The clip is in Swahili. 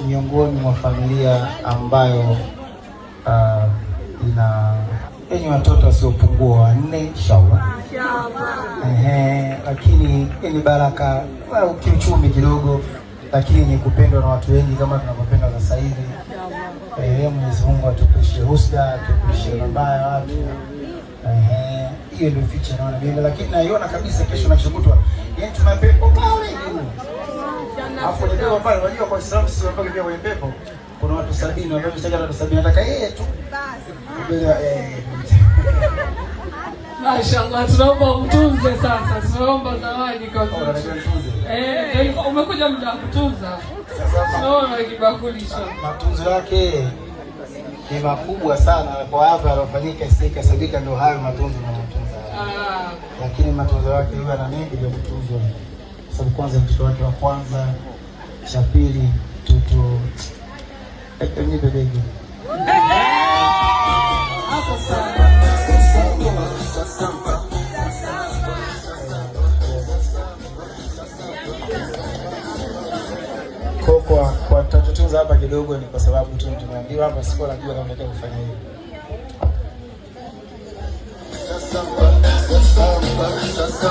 miongoni mwa familia ambayo ina yenye watoto wasiopungua 4 inshallah. Lakini ni baraka kiuchumi kidogo, lakini ni kupendwa na watu wengi kama tunavyopenda sasa hivi. Mwenyezi Mungu atukushie husda, atukushie mabaya watu. Hiyo ndio ficha naona mimi, lakini naiona kabisa kesho na kishukutwa. Yaani tunapepo pale juu. Hapo ndio pale unajua kwa Islam sisi mpaka pia kwenye pepo kuna watu 70 na watu 70 nataka yeye tu. Mashaallah, tunaomba mtunze sasa. Tunaomba zawadi kwa umekuja muda wa kutunza. Sasa tunaona kibakulisho. Matunzo yake ni makubwa sana kwa hapa alofanyika sika sadika, ndio hayo matunzo na matunzo. Lakini matunzo yake huwa na mengi ya kutunzwa. Sababu kwanza mtoto wake wa kwanza, cha pili mtoto ni bebeki. Hapo sana. Kwa tutatunza hapa kidogo ni kwa sababu tu tumeambiwa hapa, siko najua kama nataka kufanya hivi. Sasa